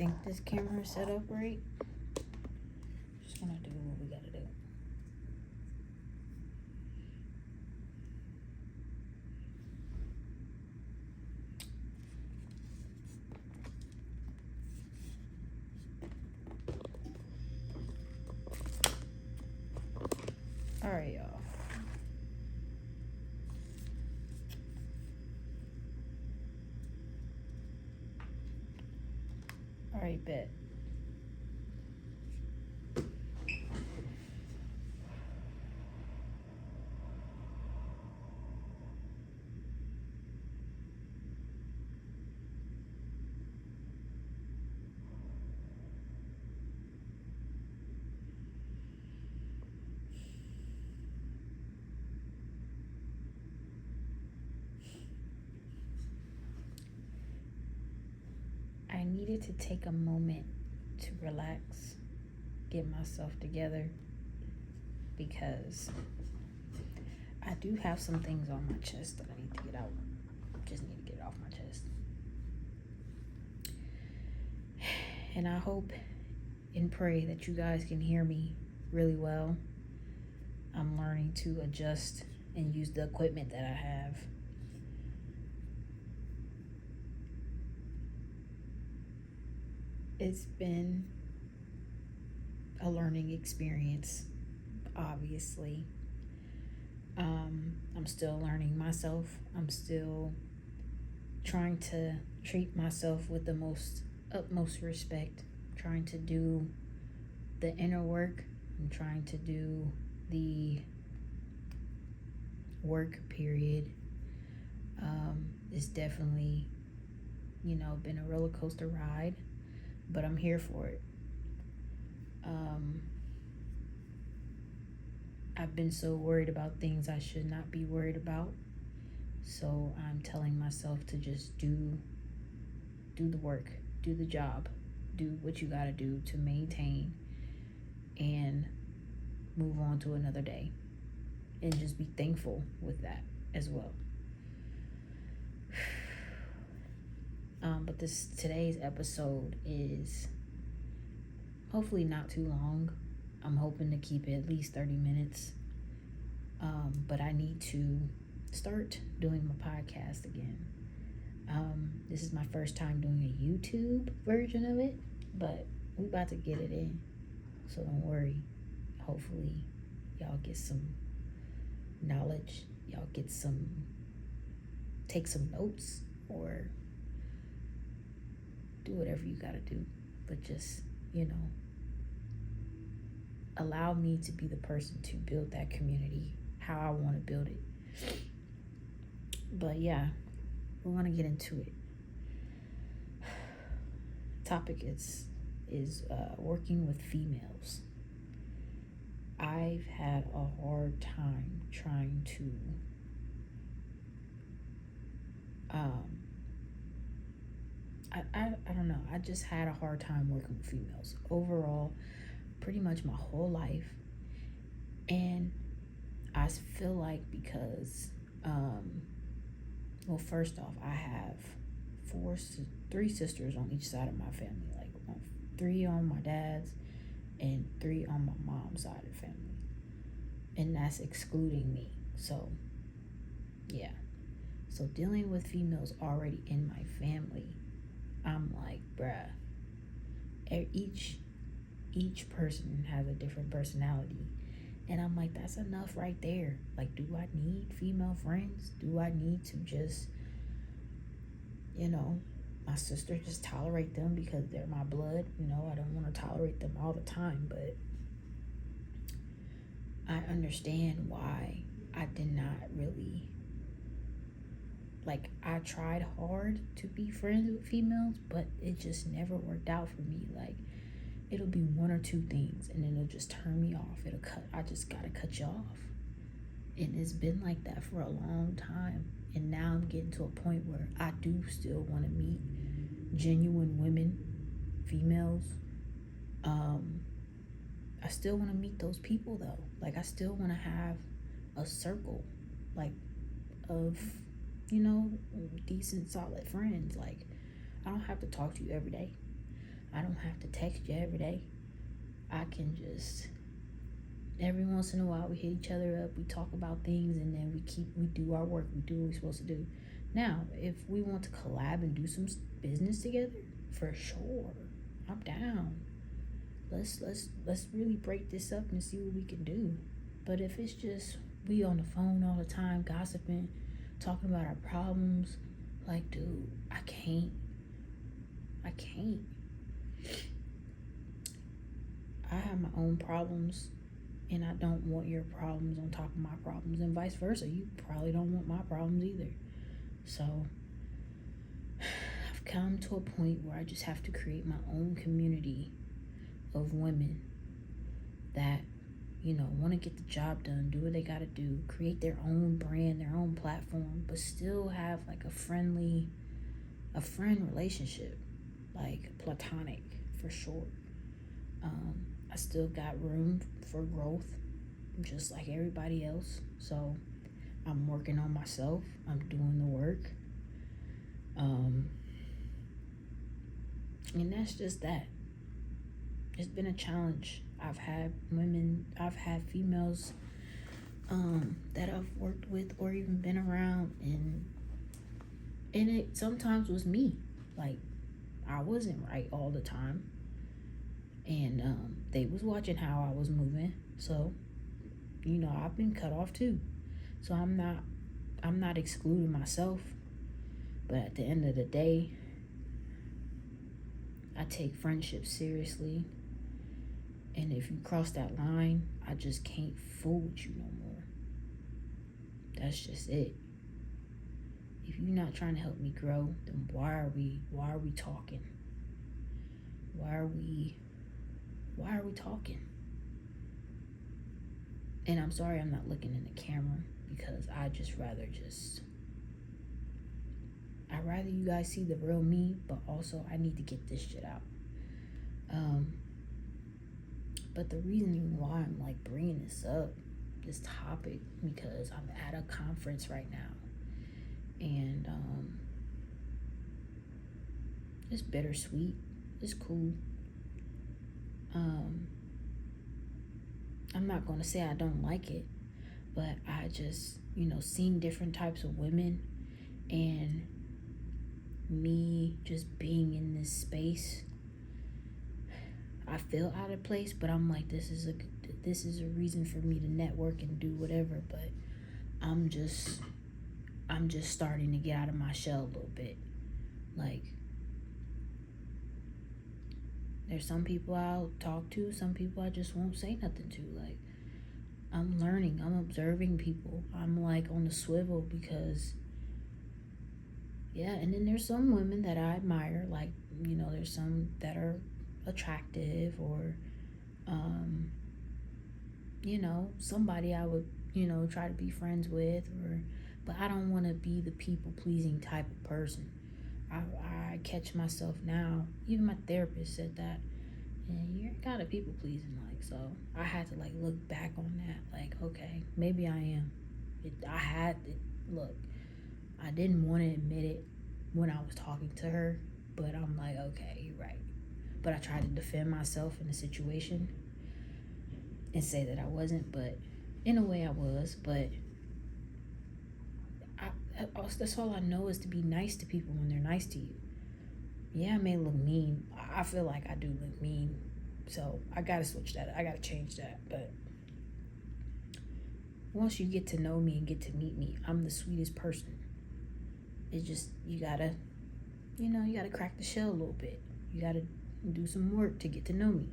think this camera is set up right. Just gonna do what we gotta do. All right, y'all. All right, bet. I needed to take a moment to relax, get myself together, because I do have some things on my chest that I need to get out. Just need to get it off my chest. And I hope and pray that you guys can hear me really well. I'm learning to adjust and use the equipment that I have. It's been a learning experience, obviously. I'm still learning myself. I'm still trying to treat myself with the utmost respect. Trying to do the inner work. I'm trying to do the work, period. It's definitely, been a roller coaster ride, but I'm here for it. I've been so worried about things I should not be worried about. So I'm telling myself to just do the work, do the job, do what you gotta do to maintain and move on to another day. And just be thankful with that as well. But today's episode is hopefully not too long. I'm hoping to keep it at least 30 minutes. But I need to start doing my podcast again. This is my first time doing a YouTube version of it, but we about to get it in. So don't worry. Hopefully y'all get some knowledge. Y'all take some notes or do whatever you gotta do. But just, allow me to be the person to build that community how I want to build it. But yeah, we're gonna get into it. Topic is working with females. I've had a hard time trying to I don't know. I just had a hard time working with females overall, pretty much my whole life. And I feel like because, well, first off, I have three sisters on each side of my family, like 3 on my dad's and 3 on my mom's side of the family. And that's excluding me. So, yeah. So dealing with females already in my family, I'm like, bruh, each person has a different personality. And I'm like, that's enough right there. Like, do I need female friends? Do I need to just, my sister, just tolerate them because they're my blood? I don't want to tolerate them all the time, but I understand why I did not really, I tried hard to be friends with females, but it just never worked out for me. Like, it'll be 1 or 2 things and then it'll just turn me off. I just gotta cut you off. And it's been like that for a long time. And now I'm getting to a point where I do still want to meet genuine women, females. I still want to meet those people though. Like, I still want to have a circle, of, decent, solid friends. Like, I don't have to talk to you every day. I don't have to text you every day. I can just, every once in a while, we hit each other up, we talk about things, and then we do our work, we do what we're supposed to do. Now, if we want to collab and do some business together, for sure, I'm down. Let's really break this up and see what we can do. But if it's just we on the phone all the time, gossiping, talking about our problems, like, dude, I can't. I have my own problems, and I don't want your problems on top of my problems, and vice versa. You probably don't want my problems either. So I've come to a point where I just have to create my own community of women that, want to get the job done, do what they got to do, create their own brand, their own platform, but still have like a friend relationship, like platonic for sure. I still got room for growth, just like everybody else. So I'm working on myself. I'm doing the work. And that's just that. It's been a challenge. I've had females that I've worked with or even been around, and it sometimes was me. Like, I wasn't right all the time. And they was watching how I was moving. So, I've been cut off too. So I'm not excluding myself. But at the end of the day, I take friendship seriously. And if you cross that line, I just can't fool with you no more. That's just it. If you're not trying to help me grow, then why are we talking? Why are we talking? And I'm sorry I'm not looking in the camera, because I'd rather you guys see the real me, but also I need to get this shit out. But the reason why I'm like bringing this topic, because I'm at a conference right now, and it's bittersweet. It's cool. I'm not gonna say I don't like it, but I just, seeing different types of women, and me just being in this space, I feel out of place. But I'm like, this is a reason for me to network and do whatever. But I'm just starting to get out of my shell a little bit. Like, there's some people I'll talk to, some people I just won't say nothing to. Like, I'm learning, I'm observing people. I'm like on the swivel, because and then there's some women that I admire. Like, there's some that are attractive, or somebody I would, try to be friends with, but I don't want to be the people pleasing type of person. I catch myself now. Even my therapist said that, and you're kind of people pleasing, like. So I had to like look back on that, like, okay, maybe I am. Look, I didn't want to admit it when I was talking to her, but I'm like, okay, you're right. But I tried to defend myself in the situation and say that I wasn't, but in a way I was. But that's all I know, is to be nice to people when they're nice to you. Yeah, I may look mean. I feel like I do look mean. So I gotta switch that. I gotta change that. But once you get to know me and get to meet me, I'm the sweetest person. It's just, you gotta crack the shell a little bit. You gotta do some work to get to know me.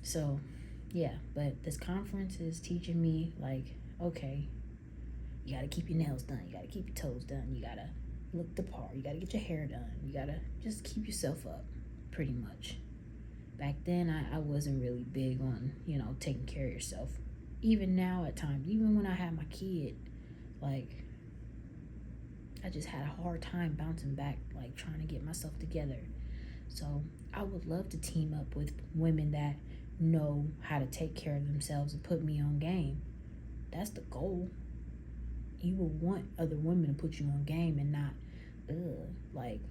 So, yeah, but this conference is teaching me, like, okay, you gotta keep your nails done. You gotta keep your toes done. You gotta look the part. You gotta get your hair done. You gotta just keep yourself up, pretty much. Back then, I wasn't really big on, taking care of yourself. Even now at times, even when I had my kid, like, I just had a hard time bouncing back, like, trying to get myself together. So I would love to team up with women that know how to take care of themselves and put me on game. That's the goal. You will want other women to put you on game, and not, like,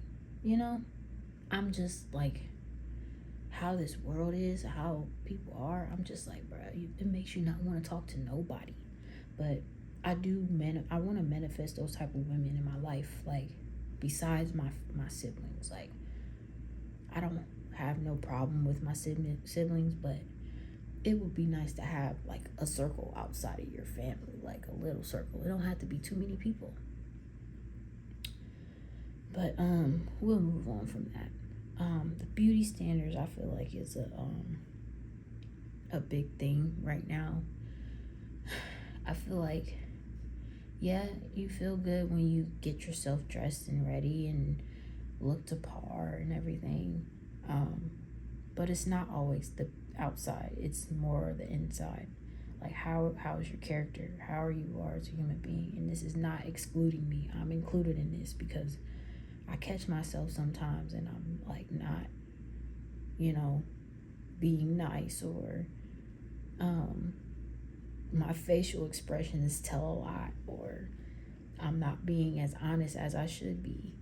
I'm just like, how this world is, how people are, I'm just like, bro, it makes you not want to talk to nobody. But I want to manifest those type of women in my life, like besides my siblings. Like, I don't have no problem with my siblings, but it would be nice to have like a circle outside of your family, like a little circle. It don't have to be too many people. But we'll move on from that. The beauty standards, I feel like, is a big thing right now. I feel like, yeah, you feel good when you get yourself dressed and ready and look to par and everything. But it's not always the outside, it's more the inside. Like, how's your character? How are you as a human being? And this is not excluding me. I'm included in this because I catch myself sometimes and I'm like not, being nice, or my facial expressions tell a lot, or I'm not being as honest as I should be.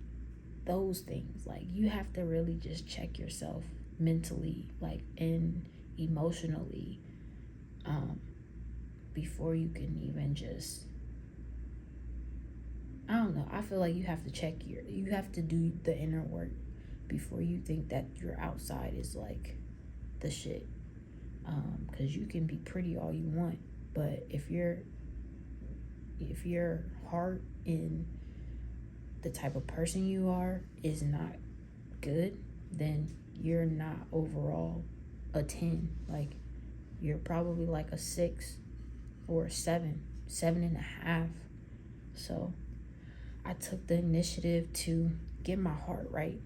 Those things, like, you have to really just check yourself mentally, like, and emotionally, before you can even just, I don't know. I feel like you have to you have to do the inner work before you think that your outside is like the shit. Because you can be pretty all you want, but if your heart in the type of person you are is not good, then you're not overall a 10. Like, you're probably like a 6 or a 7.5. So I took the initiative to get my heart right,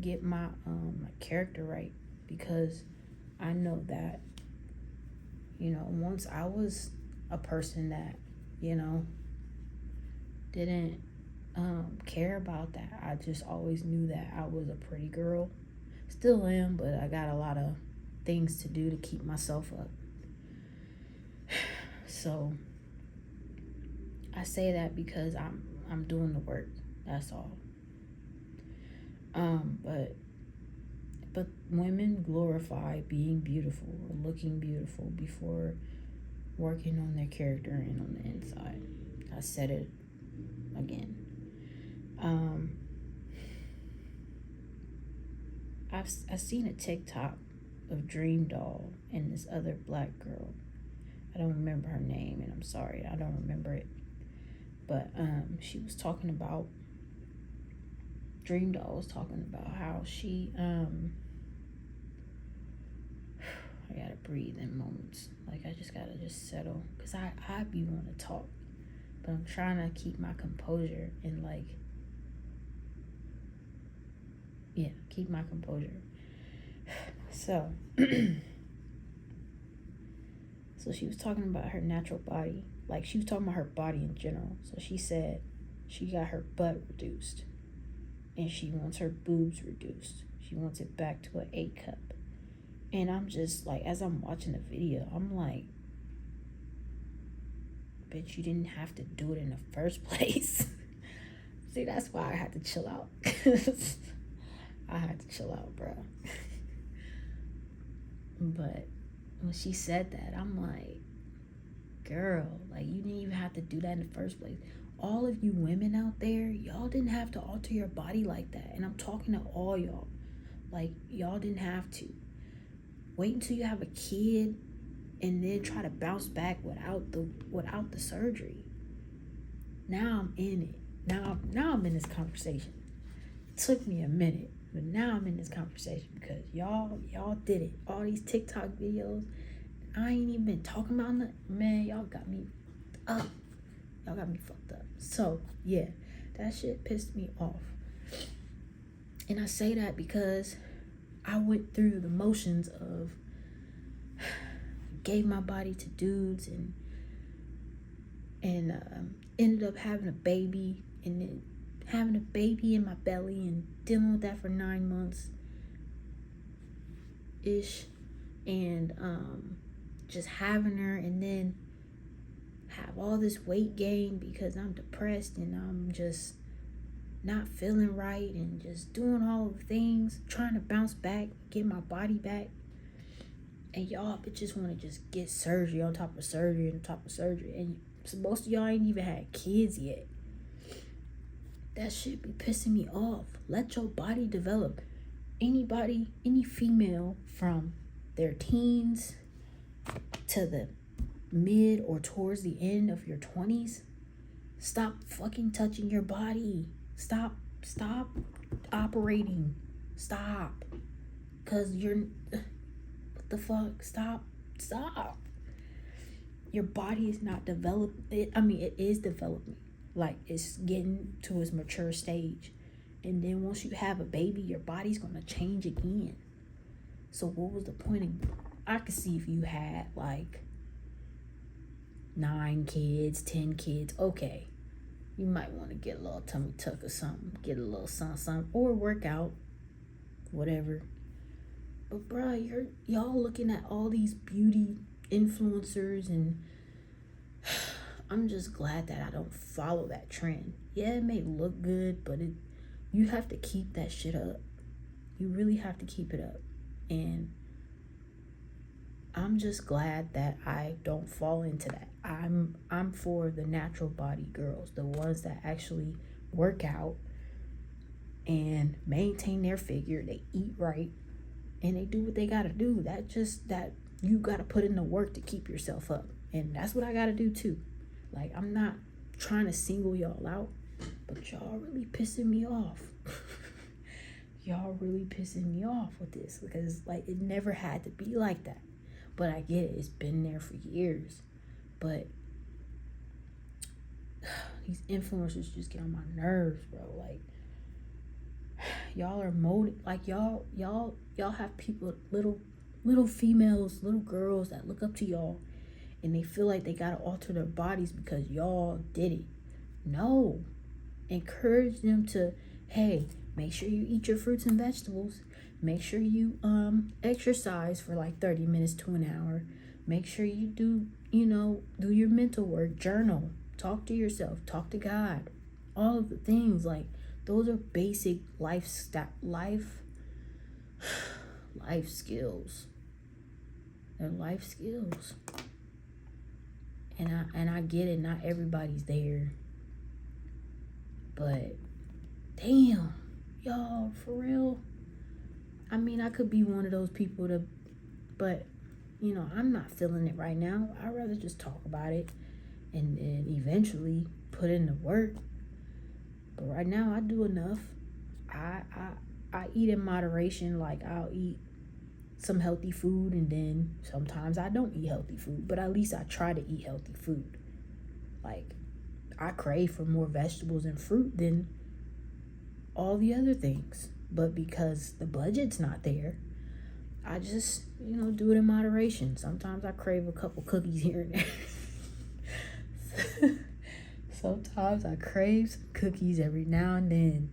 get my character right, because I know that, once I was a person that, didn't care about that. I just always knew that I was a pretty girl. Still am, but I got a lot of things to do to keep myself up. So I say that because I'm doing the work. That's all. But women glorify being beautiful or looking beautiful before working on their character and on the inside. I said it again. I've seen a TikTok of Dream Doll and this other black girl. I don't remember her name, and I'm sorry, I don't remember it. But she was talking about, Dream Doll was talking about how she I gotta breathe in moments. Like, I just gotta settle, because I be want to talk, but I'm trying to keep my composure and, like, yeah, keep my composure. So so she was talking about her natural body. Like, she was talking about her body in general. So she said she got her butt reduced and she wants her boobs reduced. She wants it back to an 8 cup. And I'm just like, as I'm watching the video, I'm like, bitch, you didn't have to do it in the first place. See, that's why I had to chill out. I had to chill out, bro. But when she said that, I'm like, girl, like, you didn't even have to do that in the first place. All of you women out there, y'all didn't have to alter your body like that. And I'm talking to all y'all. Like, y'all didn't have to. Wait until you have a kid and then try to bounce back without the surgery. Now I'm in it. Now I'm in this conversation. It took me a minute, but now I'm in this conversation because y'all did it. All these TikTok videos, I ain't even been talking about nothing. Man, y'all got me up. Y'all got me fucked up. So yeah, that shit pissed me off. And I say that because I went through the motions of gave my body to dudes and ended up having a baby, and then having a baby in my belly and dealing with that for 9 months ish, and just having her, and then have all this weight gain because I'm depressed and I'm just not feeling right and just doing all the things, trying to bounce back, get my body back. And y'all bitches want to just get surgery on top of surgery on top of surgery. And so most of y'all ain't even had kids yet. That shit be pissing me off. Let your body develop. Anybody, any female from their teens to the mid or towards the end of your 20s, stop fucking touching your body. Stop operating. Stop. Cause you're, what the fuck? Stop. Your body is not developed. It is developing. Like, it's getting to its mature stage. And then once you have a baby, your body's gonna change again. So what was the point of, I could see if you had like 9 kids, 10 kids, okay. You might want to get a little tummy tuck or something. Get a little something, or work out. Whatever. But bruh, y'all looking at all these beauty influencers, and I'm just glad that I don't follow that trend. Yeah, it may look good, but you have to keep that shit up. You really have to keep it up. And I'm just glad that I don't fall into that. I'm for the natural body girls, the ones that actually work out and maintain their figure. They eat right and they do what they gotta do. That you gotta put in the work to keep yourself up. And that's what I gotta do too. Like, I'm not trying to single y'all out, but y'all really pissing me off. Y'all really pissing me off with this, because like, it never had to be like that. But I get it, it's been there for years. But these influencers just get on my nerves, bro. Like, y'all are molded, like y'all have people, little females, little girls that look up to y'all, and they feel like they gotta alter their bodies because y'all did it. No. Encourage them to, hey, make sure you eat your fruits and vegetables. Make sure you exercise for like 30 minutes to an hour. Make sure you do your mental work, journal, talk to yourself, talk to God. All of the things, like, those are basic life skills. They're life skills. And I get it, not everybody's there. But damn, y'all, for real. I mean, I could be one of those people but I'm not feeling it right now. I'd rather just talk about it and eventually put in the work. But right now I do enough. I eat in moderation. Like, I'll eat some healthy food, and then sometimes I don't eat healthy food, but at least I try to eat healthy food. Like, I crave for more vegetables and fruit than all the other things. But because the budget's not there, I just, do it in moderation. Sometimes I crave a couple cookies here and there. Sometimes I crave some cookies every now and then.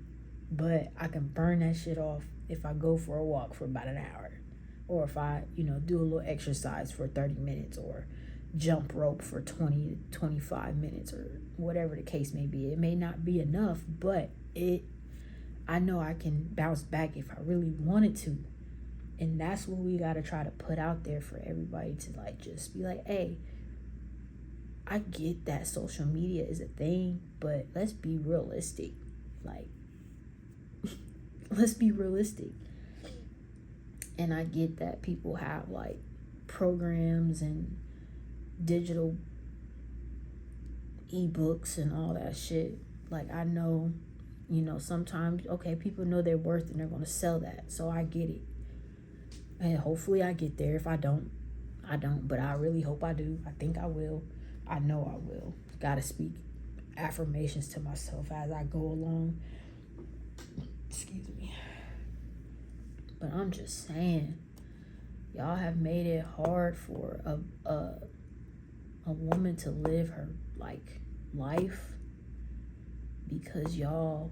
But I can burn that shit off if I go for a walk for about an hour. Or if I, do a little exercise for 30 minutes, or jump rope for 20 to 25 minutes, or whatever the case may be. It may not be enough, but I know I can bounce back if I really wanted to. And that's what we got to try to put out there for everybody, to like, just be like, hey, I get that social media is a thing, but let's be realistic. Like, let's be realistic. And I get that people have like programs and digital ebooks and all that shit. Like, I know, sometimes, okay, people know their worth and they're going to sell that. So I get it. And hopefully I get there. If I don't, I don't. But I really hope I do. I think I will. I know I will. Gotta speak affirmations to myself as I go along. Excuse me. But I'm just saying, y'all have made it hard for a woman to live her life, because y'all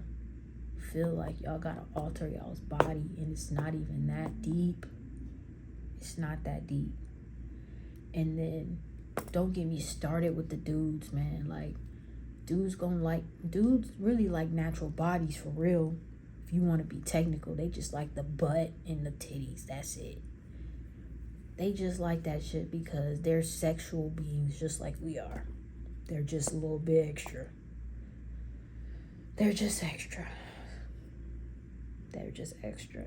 feel like y'all gotta alter y'all's body, and it's not even that deep. It's not that deep. And then don't get me started with the dudes, man. Like, dudes really like natural bodies for real. If you want to be technical, they just like the butt and the titties. That's it. They just like that shit because they're sexual beings just like we are. They're just a little bit extra. They're just extra. They're just extra.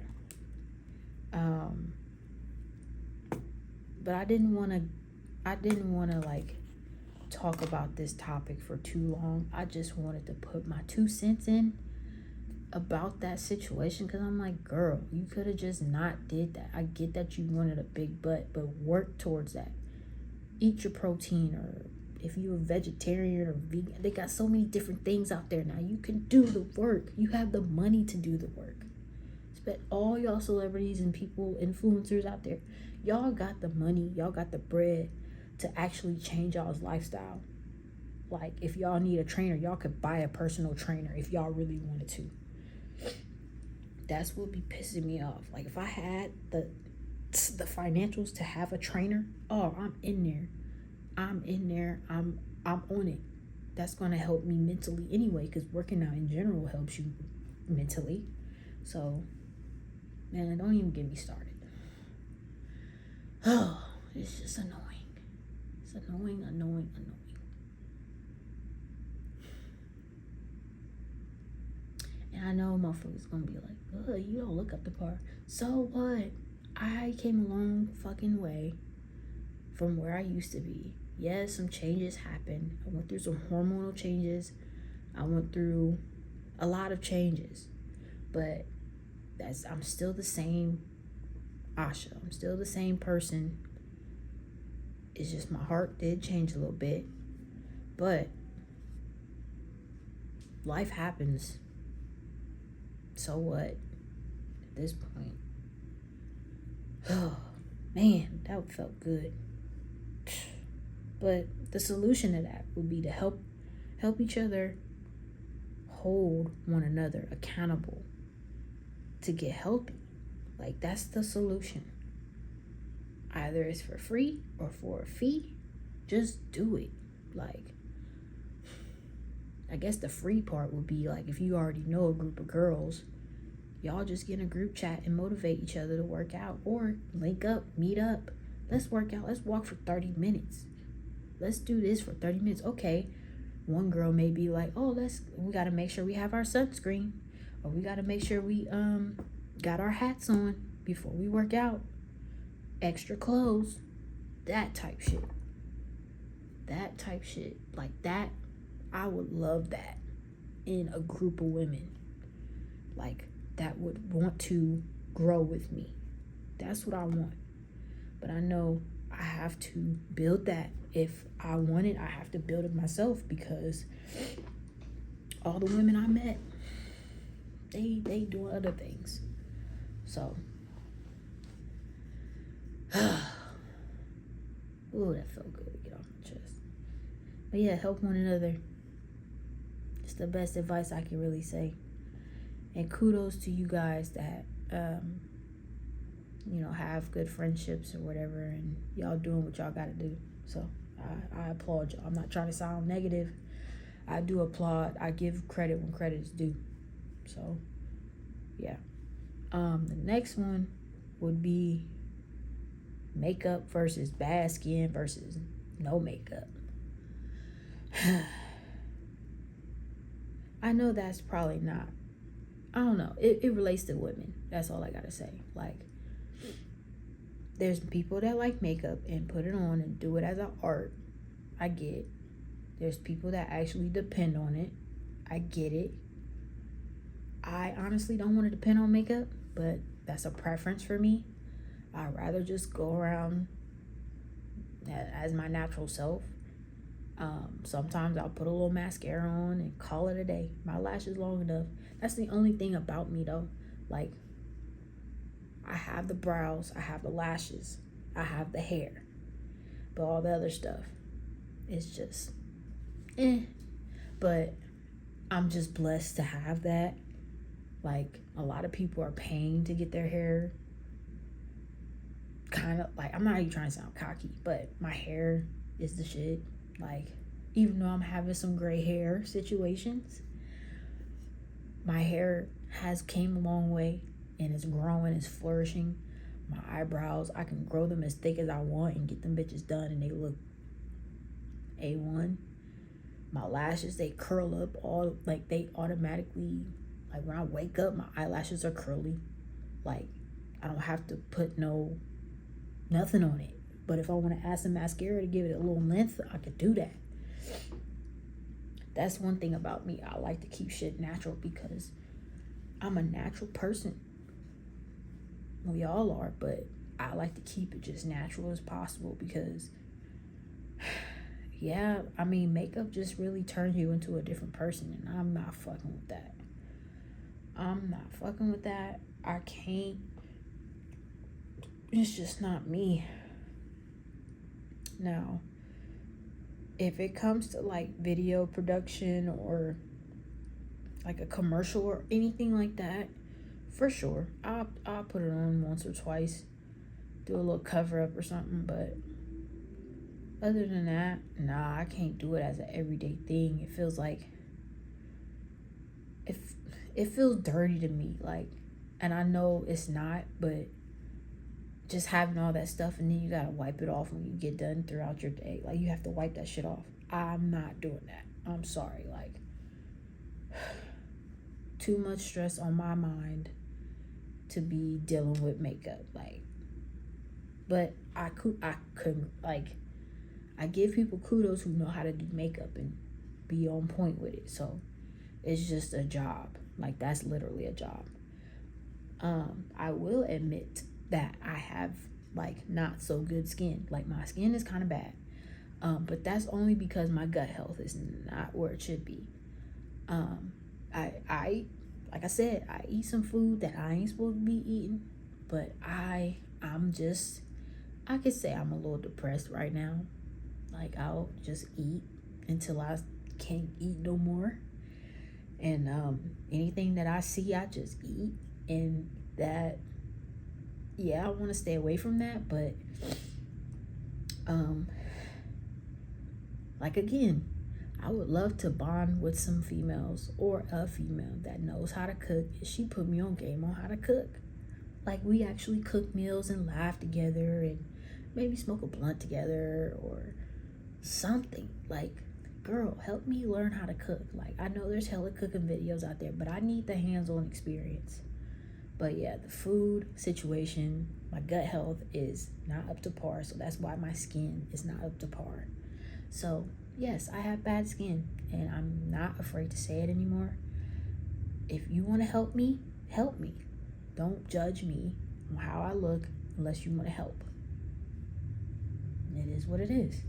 But I didn't want to like talk about this topic for too long. I just wanted to put my 2 cents in about that situation, because I'm like, girl, you could have just not did that. I get that you wanted a big butt, but work towards that. Eat your protein, or if you're a vegetarian or vegan, they got so many different things out there now. You can do the work. You have the money to do the work. But all y'all celebrities and people, influencers out there, y'all got the money, y'all got the bread to actually change y'all's lifestyle. Like, if y'all need a trainer, y'all could buy a personal trainer if y'all really wanted to. That's what be pissing me off. Like, if I had the financials to have a trainer, oh, I'm in there. I'm on it. That's gonna help me mentally anyway, because working out in general helps you mentally. So, man, don't even get me started. Oh, it's just annoying. It's annoying. And I know motherfuckers gonna be like, ugh, you don't look up the part. So what? I came a long fucking way from where I used to be. Yes, some changes happened. I went through some hormonal changes. I went through a lot of changes. But I'm still the same Asha. I'm still the same person. It's just my heart did change a little bit. But life happens. So what? At this point. Oh, man, that felt good. But the solution to that would be to help each other hold one another accountable to get healthy. Like, that's the solution. Either it's for free or for a fee. Just do it. Like, I guess the free part would be like, if you already know a group of girls, y'all just get in a group chat and motivate each other to work out, or link up, meet up. Let's work out. Let's walk for 30 minutes. Let's do this for 30 minutes. Okay. One girl may be like, oh, we got to make sure we have our sunscreen, or we got to make sure we got our hats on before we work out. Extra clothes. That type shit. Like that, I would love that in a group of women. Like, that would want to grow with me. That's what I want. But I know I have to build that. If I want it, I have to build it myself, because all the women I met, they doing other things. So, ooh, that felt good to get off my chest. But yeah, help one another. It's the best advice I can really say. And kudos to you guys that, have good friendships or whatever, and y'all doing what y'all got to do. So I applaud y'all. I'm not trying to sound negative. I do applaud. I give credit when credit is due. So, yeah. The next one would be makeup versus bad skin versus no makeup. I know that's probably not, I don't know. It relates to women. That's all I gotta say. Like, there's people that like makeup and put it on and do it as an art. I get it. There's people that actually depend on it. I get it. I honestly don't want to depend on makeup, but that's a preference for me. I'd rather just go around as my natural self. Sometimes I'll put a little mascara on and call it a day. My lashes long enough. That's the only thing about me though. Like, I have the brows, I have the lashes, I have the hair, but all the other stuff, it's just But I'm just blessed to have that. Like, a lot of people are paying to get their hair kind of like, I'm not even trying to sound cocky, but my hair is the shit. Like, even though I'm having some gray hair situations, my hair has came a long way and it's growing, it's flourishing. My eyebrows, I can grow them as thick as I want and get them bitches done and they look A1. My lashes, they curl up all, like they automatically, like when I wake up, my eyelashes are curly. Like I don't have to put nothing on it. But if I want to add some mascara to give it a little length, I could do that. That's one thing about me. I like to keep shit natural because I'm a natural person. We all are, but I like to keep it just natural as possible because, yeah, I mean, makeup just really turns you into a different person, and I'm not fucking with that. I'm not fucking with that. I can't. It's just not me. Now, if it comes to like video production or like a commercial or anything like that, for sure, I'll put it on once or twice, do a little cover up or something. But other than that, nah, I can't do it as an everyday thing. It feels like it feels dirty to me, like, and I know it's not, but just having all that stuff and then you gotta wipe it off when you get done throughout your day. Like you have to wipe that shit off. I'm not doing that. I'm sorry. Like too much stress on my mind to be dealing with makeup. Like, but I couldn't like, I give people kudos who know how to do makeup and be on point with it. So it's just a job. Like that's literally a job. I will admit that I have like not so good skin. Like my skin is kind of bad. But that's only because my gut health is not where it should be. I like I said, I eat some food that I ain't supposed to be eating, but I'm just, I could say I'm a little depressed right now. Like I'll just eat until I can't eat no more. And anything that I see, I just eat. And that, yeah, I want to stay away from that, but like again, I would love to bond with some females or a female that knows how to cook. She put me on game on how to cook. Like we actually cook meals and laugh together and maybe smoke a blunt together or something. Like, girl, help me learn how to cook. Like I know there's hella cooking videos out there, but I need the hands-on experience. But yeah, the food situation, my gut health is not up to par, so that's why my skin is not up to par. So yes, I have bad skin and I'm not afraid to say it anymore. If you want to help me, help me. Don't judge me on how I look unless you want to help. It is what it is.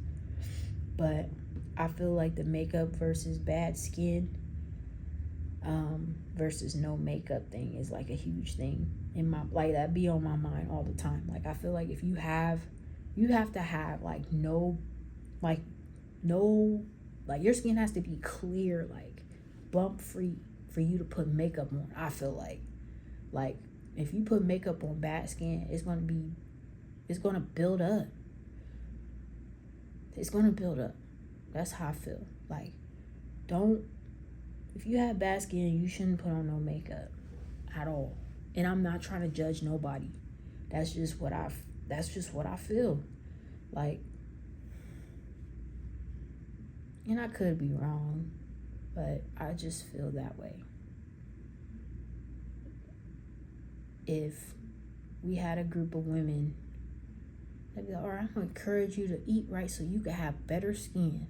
But I feel like the makeup versus bad skin versus no makeup thing is like a huge thing in my, like that be on my mind all the time. Like I feel like if you have to have like no like your skin has to be clear, like bump free for you to put makeup on. I feel like if you put makeup on bad skin, it's gonna build up. It's gonna build up. That's how I feel. Like, if you have bad skin, you shouldn't put on no makeup at all. And I'm not trying to judge nobody. That's just what I feel. Like, and I could be wrong, but I just feel that way. If we had a group of women, they'd be like, all right, I'm gonna encourage you to eat right so you can have better skin.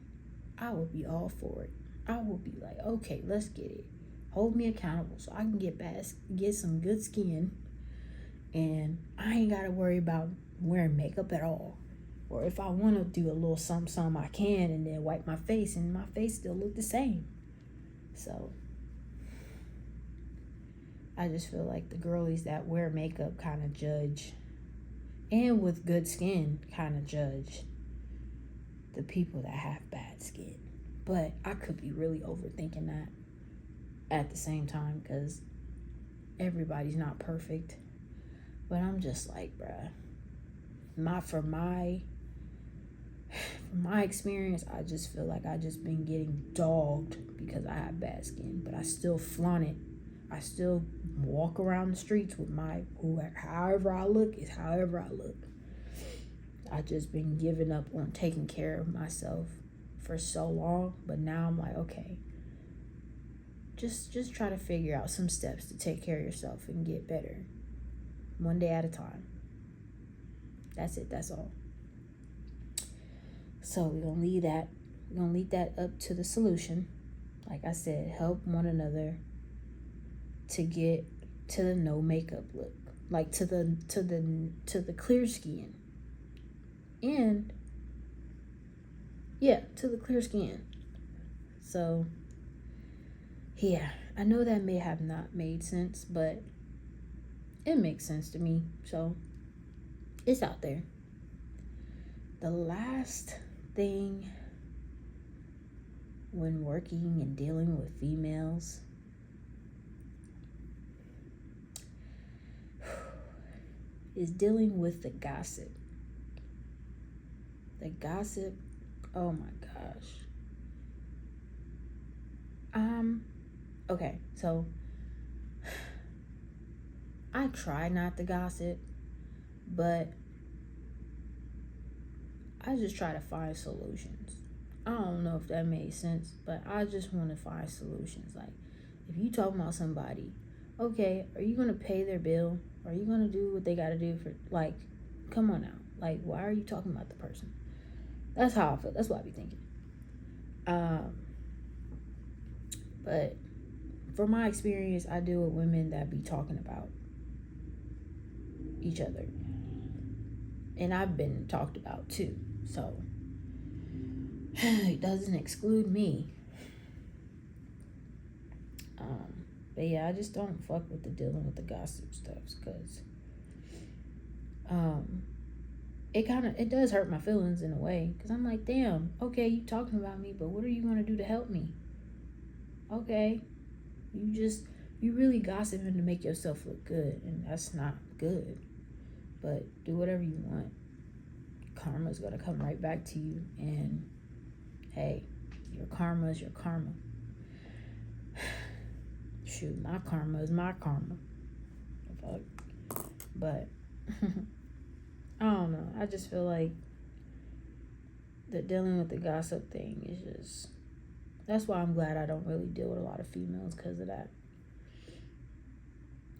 I would be all for it. I would be like, okay, let's get it. Hold me accountable so I can get some good skin, and I ain't gotta worry about wearing makeup at all. Or if I want to do a little something, I can, and then wipe my face, and my face still look the same. So I just feel like the girlies that wear makeup kind of judge, and with good skin kind of judge the people that have bad skin. But I could be really overthinking that at the same time because everybody's not perfect. But I'm just like, bruh, for from my experience, I just feel like I just been getting dogged because I have bad skin, but I still flaunt it. I still walk around the streets with however I look is however I look. I just been giving up on taking care of myself for so long, but now I'm like, okay, just try to figure out some steps to take care of yourself and get better, one day at a time. That's it. That's all. So we're gonna leave that up to the solution. Like I said, help one another to get to the no makeup look, like to the clear skin, and to the clear skin. So yeah, I know that may have not made sense, but it makes sense to me. So it's out there. The last thing when working and dealing with females is dealing with the gossip. The gossip, oh my gosh. Okay, so I try not to gossip, but I just try to find solutions. I don't know if that made sense, but I just want to find solutions. Like, if you talking about somebody, okay, are you going to pay their bill? Are you going to do what they got to do for, like, come on now. Like, why are you talking about the person? That's how I feel. That's what I be thinking. But from my experience, I deal with women that be talking about each other. And I've been talked about too. So it doesn't exclude me. But yeah, I just don't fuck with the dealing with the gossip stuff, because it does hurt my feelings in a way, because I'm like, damn, okay, you talking about me, but what are you going to do to help me? Okay, you really gossiping to make yourself look good, and that's not good. But do whatever you want. Karma's going to come right back to you, and hey, your karma is your karma. Shoot, my karma is my karma. Fuck. But I don't know. I just feel like the dealing with the gossip thing is just, that's why I'm glad I don't really deal with a lot of females, because of that.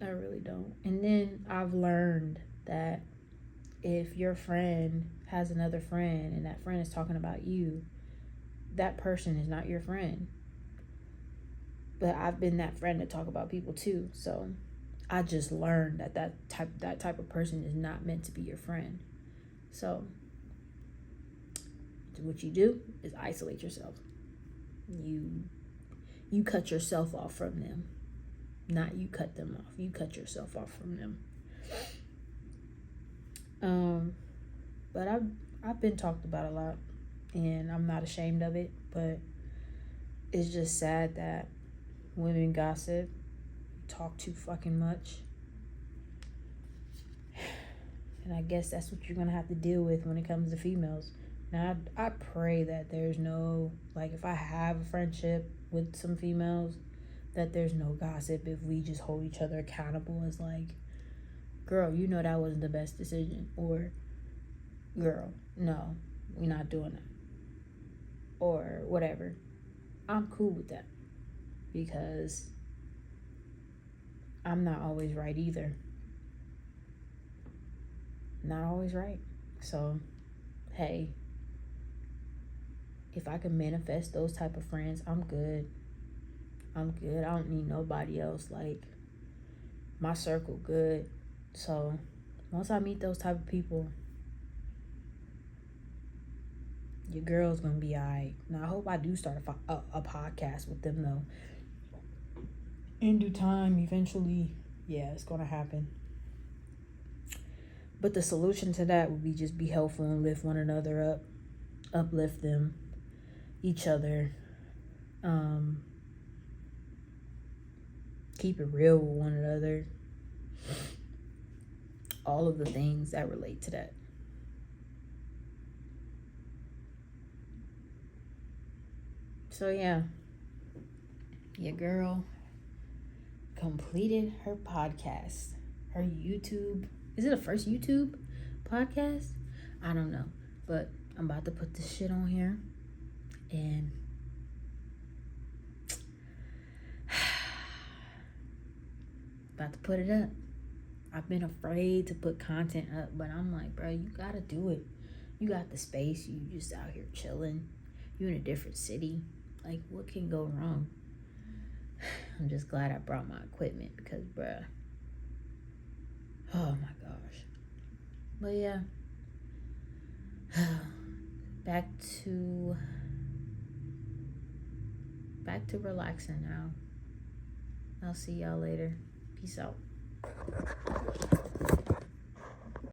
I really don't. And then I've learned that if your friend has another friend and that friend is talking about you, that person is not your friend. But I've been that friend to talk about people too. So I just learned that type of person is not meant to be your friend. So what you do is isolate yourself. You cut yourself off from them. Not you cut them off. You cut yourself off from them. But I've been talked about a lot, and I'm not ashamed of it, but it's just sad that women gossip, talk too fucking much. And I guess that's what you're gonna have to deal with when it comes to females. Now, I pray that there's no, like, if I have a friendship with some females, that there's no gossip, if we just hold each other accountable as like, girl, you know that wasn't the best decision, or girl, no, we're not doing that, or whatever. I'm cool with that, because I'm not always right either. Not always right. So, hey, if I can manifest those type of friends, I'm good. I don't need nobody else. Like, my circle good. So once I meet those type of people, your girl's gonna be alright. Now I hope I do start a podcast with them though. In due time, eventually, yeah, it's gonna happen. But the solution to that would be just be helpful and lift one another up, uplift them, each other. Keep it real with one another. All of the things that relate to that. So yeah, your girl completed her podcast, her YouTube. Is it a first YouTube podcast? I don't know, but I'm about to put this shit on here and about to put it up. I've been afraid to put content up, but I'm like, bro, you gotta do it. You got the space. You just out here chilling. You in a different city. Like, what can go wrong? I'm just glad I brought my equipment because, bruh. Oh my gosh. But yeah. Back to relaxing now. I'll see y'all later. Peace out.